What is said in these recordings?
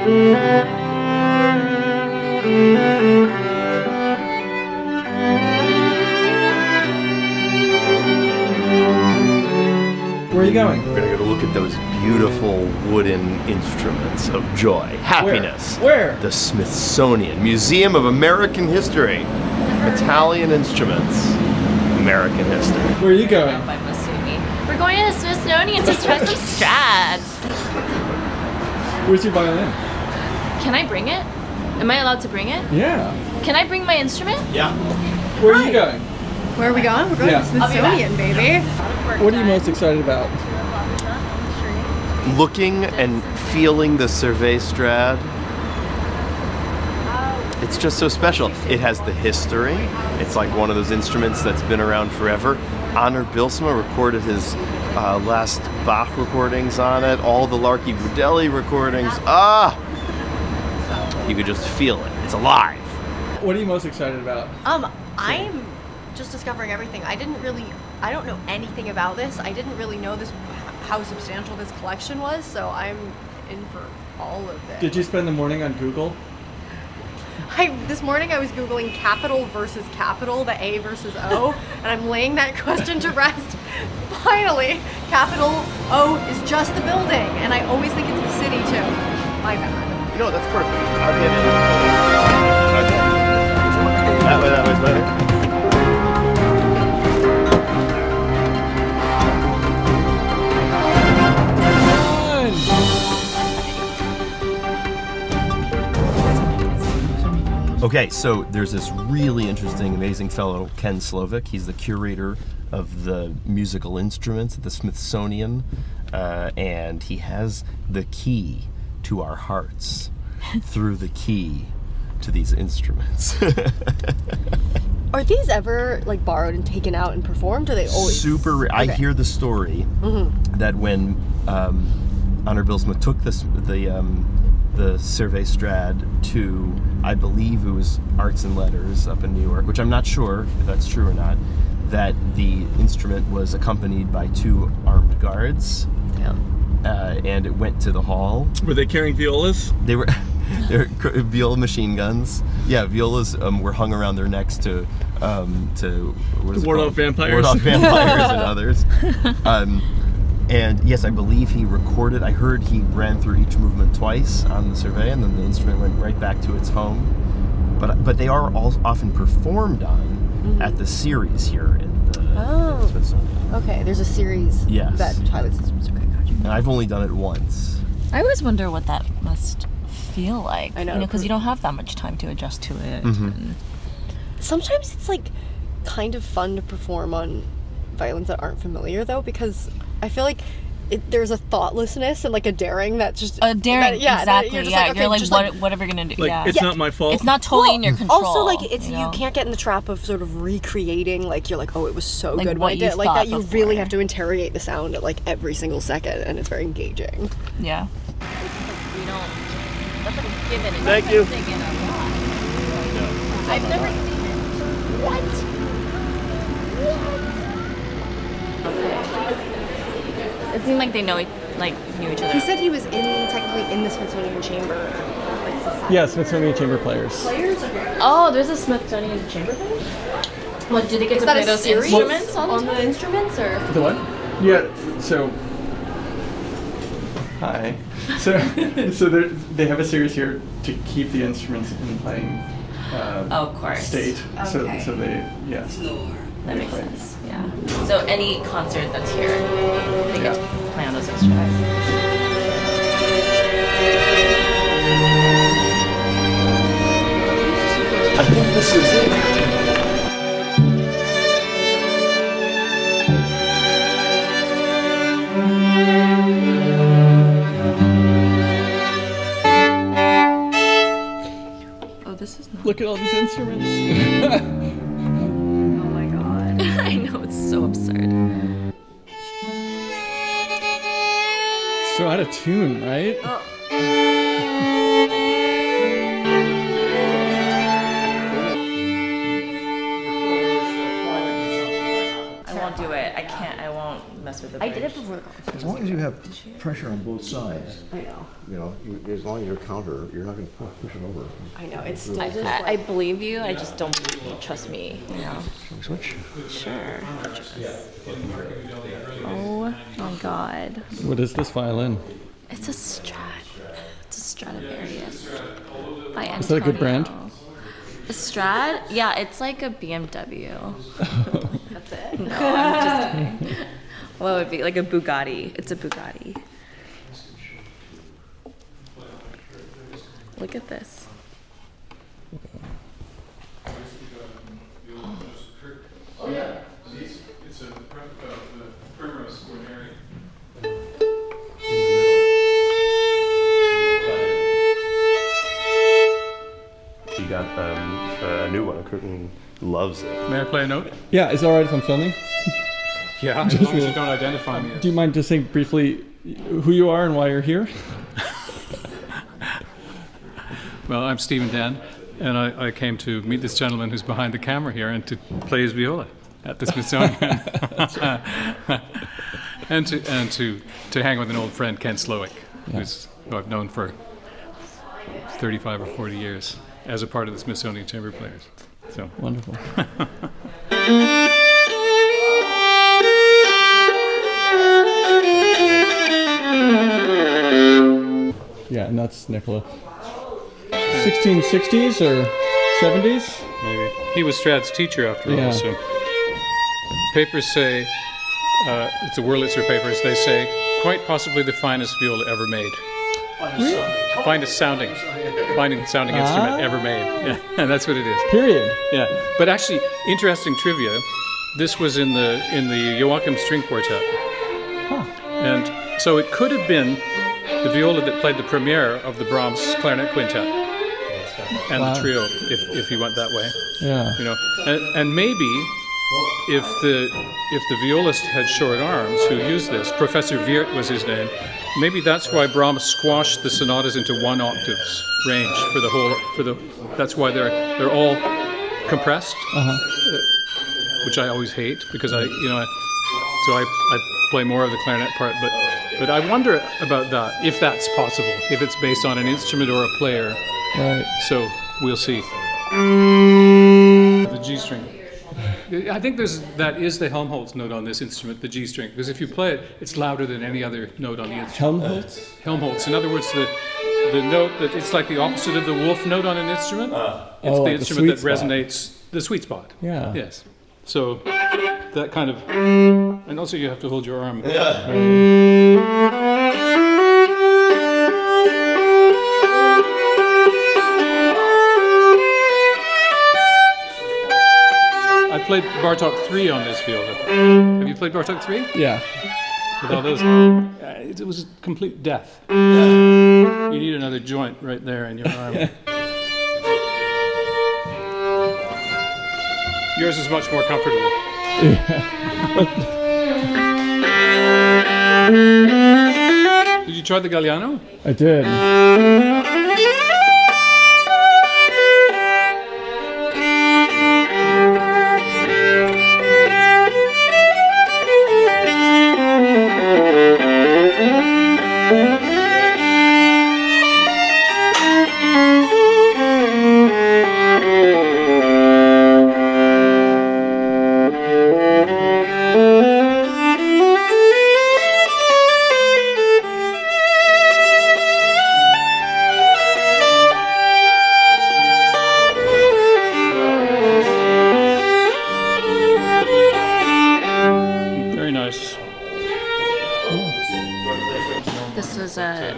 Where are you going? We're gonna go look at those beautiful wooden instruments of joy, happiness. Where? The Smithsonian Museum of American History. Italian instruments, American history. Where are you going? By Masumi. We're going to the Smithsonian to try some Strads. Where's your violin? Can I bring it? Am I allowed to bring it? Yeah. Can I bring my instrument? Yeah. Where are you going? Where are we going? We're going to the Smithsonian, baby. What are you most excited about? Looking and feeling the Survey Strad. It's just so special. It has the history. It's like one of those instruments that's been around forever. Honor Bilsma recorded his last Bach recordings on it, all the Larky Budelli recordings. You could just feel it. It's alive. What are you most excited about? I'm just discovering everything. I don't know anything about this. I didn't really know how substantial this collection was, so I'm in for all of it. Did you spend the morning on Google? This morning I was Googling capital versus capital, the A versus O, and I'm laying that question to rest. Finally, capital O is just the building, and I always think it's the city too. My bad. You know, that's perfect. I'll get it. Okay. That way's better. Okay, so there's this really interesting, amazing fellow, Ken Slowik. He's the curator of the musical instruments at the Smithsonian, and he has the key to our hearts through the key to these instruments. Are these ever like borrowed and taken out and performed? Or are they always super? I hear the story that when Honor Bilsma took the Survey Strad to, I believe it was Arts and Letters up in New York, which I'm not sure if that's true or not, that the instrument was accompanied by 2 armed guards. And it went to the hall. Were they carrying violas? They were viola machine guns. Yeah, violas were hung around their necks to ward off vampires. Ward off vampires and others. And yes, I believe he recorded. I heard he ran through each movement twice on the survey, and then the instrument went right back to its home. But they are all often performed on at the series here in the Smithsonian. Okay, there's a series that highlights this. Okay, gotcha. And I've only done it once. I always wonder what that must feel like. I know, because you don't have that much time to adjust to it. Mm-hmm. Sometimes it's like kind of fun to perform on violins that aren't familiar, though, because I feel like there's a thoughtlessness and like a daring that's just daring. Exactly. You're just you're like, just whatever you're gonna do. Like, it's not my fault. It's not totally in your control. Also, like you can't get in the trap of sort of recreating. Like you're like, oh, it was so like good what when I did. Like that, you before. really have to interrogate the sound at like every single second, and it's very engaging. Yeah. We don't. That's like a given. Thank you. I've never seen it. What? It seemed like they knew each other. He said he was technically in the Smithsonian Chamber. Yeah, Smithsonian Chamber players. Oh, there's a Smithsonian Chamber thing? What, do they get to play those instruments on the instruments, or? The what? Yeah, so... Hi. So they have a series here to keep the instruments in playing of course. state. Okay. So they, yeah. That makes sense, yeah. So any concert that's here, they get to play on those instruments. I think this is it. Oh, this is not. Look at all these instruments. Oh my god. I know, it's so absurd. So out of tune, right? I won't do it. I can't. I won't mess with the bridge. I did it before the concert. As long as you have pressure on both sides, I know. as long as you're counter, you're not going to push it over. I know. It's. I believe you. I just don't believe you. Trust me. Switch. Sure. Oh my God. What is this violin? It's a Strad. It's a Stradivarius by Antonio. Is that a good brand? A Strad? Yeah, it's like a BMW. That's it? No, I'm just kidding. What would it be? Like a Bugatti. It's a Bugatti. Look at this. Oh yeah, it's a primrose ordinary. You got a new one. Curtin loves it. May I play a note? Yeah, is it alright if I'm filming? Yeah, as long as you don't identify me. Do you mind just saying briefly who you are and why you're here? Well, I'm Steven Dann, and I came to meet this gentleman who's behind the camera here and to play his viola at the Smithsonian. and to hang with an old friend, Ken Slowik, who I've known for 35 or 40 years as a part of the Smithsonian Chamber Players. So Wonderful. Yeah, and that's Nicola. 1660s or 70s? maybe he was Strad's teacher after all. So papers say it's a Wurlitzer papers. They say quite possibly the finest viola ever made. Finest sounding instrument ever made. Yeah, and that's what it is. Period. Yeah, but actually, interesting trivia. This was in the Joachim String Quartet, and so it could have been the viola that played the premiere of the Brahms Clarinet Quintet and the trio, if you went that way. Yeah. You know, and maybe if the violist had short arms who used this, Professor Wirt was his name. Maybe that's why Brahms squashed the sonatas into one octaves range for the whole. That's why they're all compressed, which I always hate because I play more of the clarinet part. But I wonder about that, if that's possible, if it's based on an instrument or a player. Right. So we'll see. The G string. I think that is the Helmholtz note on this instrument, the G string, because if you play it, it's louder than any other note on the instrument. Helmholtz? Helmholtz. In other words, the note that it's like the opposite of the wolf note on an instrument. It's the like instrument that the sweet spot. resonates, the sweet spot. Yeah. Yes. So that kind of, and also you have to hold your arm. I played Bartók 3 on this viola. Have you played Bartók 3? Yeah. With all those, it was complete death. You need another joint right there in your arm. Yours is much more comfortable. Did you try the Galliano? I did.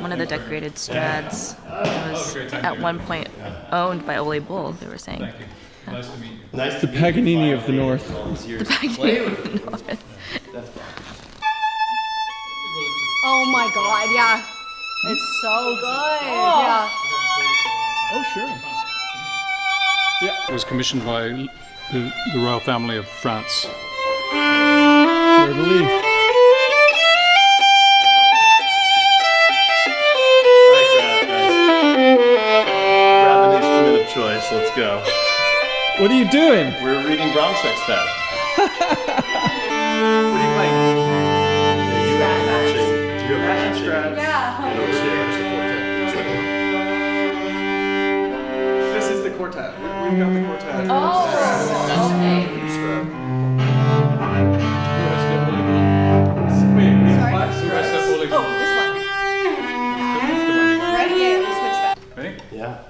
One of the decorated Strads. It was at one point owned by Ole Bull, they were saying. Nice to meet you. Nice The Paganini of the North. The Paganini of the North. Oh my god, yeah. It's so good. Yeah. Oh, sure. It was commissioned by the royal family of France. Fleur de lis. Choice. Let's go. What are you doing? We're reading Brahms sextet. What are you playing? Yeah, you matching. Strads. Yeah. This is the quartet. We've got the quartet. Oh, okay. Wait, we have Sorry? 5 Who has Strads. the holy Oh, this one. That's the one you want. Ready? Yeah, let's switch back. Ready? Yeah.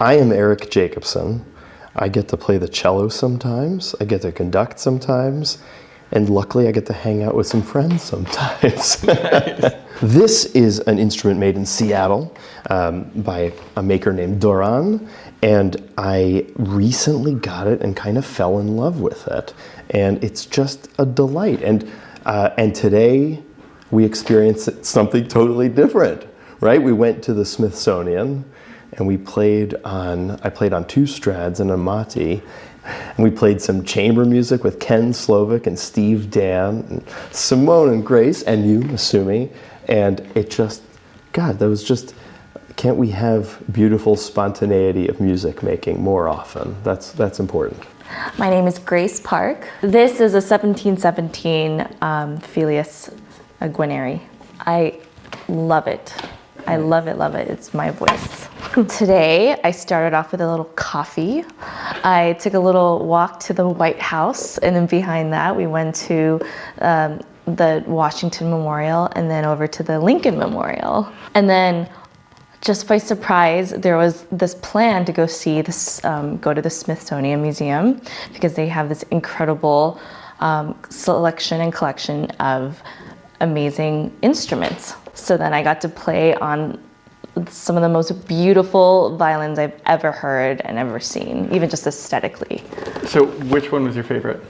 I am Eric Jacobsen. I get to play the cello sometimes, I get to conduct sometimes, and luckily I get to hang out with some friends sometimes. This is an instrument made in Seattle by a maker named Doran, and I recently got it and kind of fell in love with it. And it's just a delight. And today we experienced something totally different, right? We went to the Smithsonian, and I played on 2 Strads and a Mati, and we played some chamber music with Ken Slowik and Steve Dann, and Simone and Grace, and you, Masumi, and it just, God, that was just, can't we have beautiful spontaneity of music making more often? That's important. My name is Grace Park. This is a 1717 Violist Guarneri. I love it. I love it, love it. It's my voice. Today, I started off with a little coffee. I took a little walk to the White House, and then behind that, we went to the Washington Memorial, and then over to the Lincoln Memorial. And then, just by surprise, there was this plan to go see this, go to the Smithsonian Museum, because they have this incredible selection and collection of amazing instruments. So then I got to play on some of the most beautiful violins I've ever heard and ever seen, even just aesthetically. So which one was your favorite?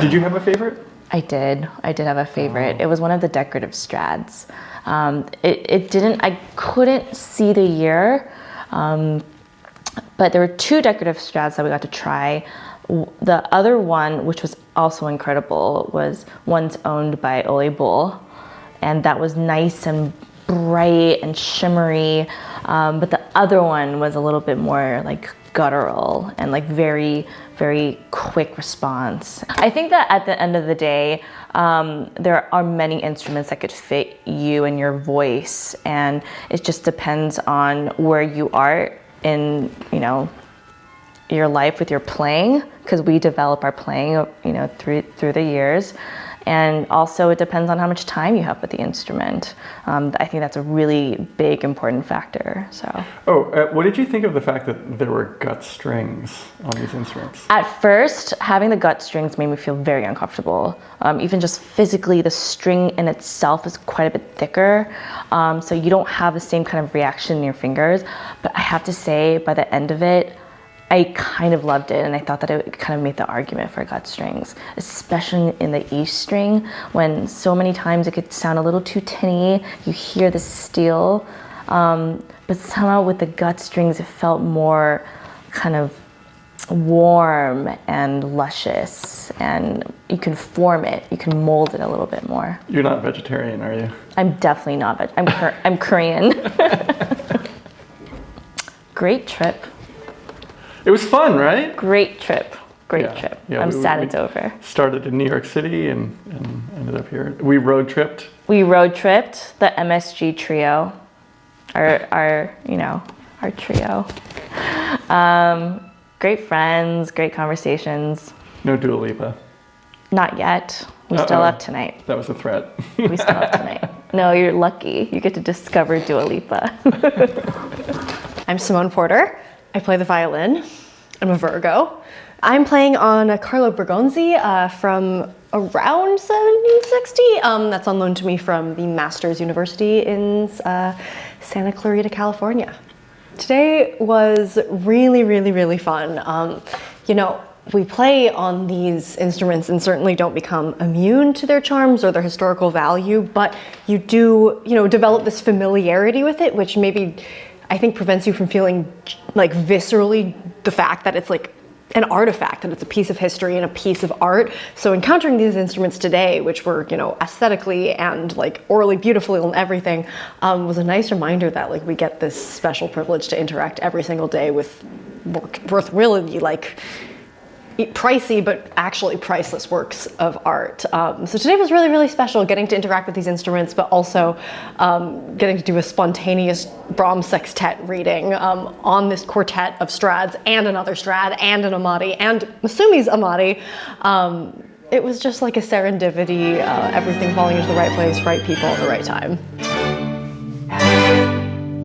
Did you have a favorite? I did have a favorite. It was one of the decorative Strads. I couldn't see the year, but there were 2 decorative Strads that we got to try. The other one, which was also incredible, was one's owned by Ole Bull, and that was nice and bright and shimmery, but the other one was a little bit more like guttural and like very, very quick response. I think that at the end of the day, there are many instruments that could fit you and your voice, and it just depends on where you are in, your life with your playing, because we develop our playing, through the years. And also it depends on how much time you have with the instrument. I think that's a really big, important factor, so. What did you think of the fact that there were gut strings on these instruments? At first, having the gut strings made me feel very uncomfortable. Even just physically, the string in itself is quite a bit thicker, so you don't have the same kind of reaction in your fingers. But I have to say, by the end of it, I kind of loved it, and I thought that it kind of made the argument for gut strings, especially in the E string, when so many times it could sound a little too tinny. You hear the steel, but somehow with the gut strings, it felt more kind of warm and luscious, and you can form it, you can mold it a little bit more. You're not vegetarian, are you? I'm definitely not I'm Korean. Great trip. It was fun, right? Great trip. Great Yeah. trip. Yeah, I'm we- sad we- it's over. Started in New York City and ended up here. We road tripped. We road tripped the MSG trio, our trio. Great friends, great conversations. No Dua Lipa. Not yet. We still have tonight. That was a threat. We still have tonight. No, you're lucky. You get to discover Dua Lipa. I'm Simone Porter. I play the violin. I'm a Virgo. I'm playing on a Carlo Bergonzi from around 1760. That's on loan to me from the Masters University in Santa Clarita, California. Today was really, really, really fun. We play on these instruments and certainly don't become immune to their charms or their historical value, but you do, develop this familiarity with it, which maybe I think prevents you from feeling like viscerally the fact that it's like an artifact, that it's a piece of history and a piece of art. So encountering these instruments today, which were, aesthetically and like orally beautiful and everything, was a nice reminder that like we get this special privilege to interact every single day with worth really like pricey but actually priceless works of art. So today was really, really special, getting to interact with these instruments, but also getting to do a spontaneous Brahms sextet reading on this quartet of Strads and another Strad and an Amati and Masumi's Amati. It was just like a serendipity, everything falling into the right place, right people at the right time.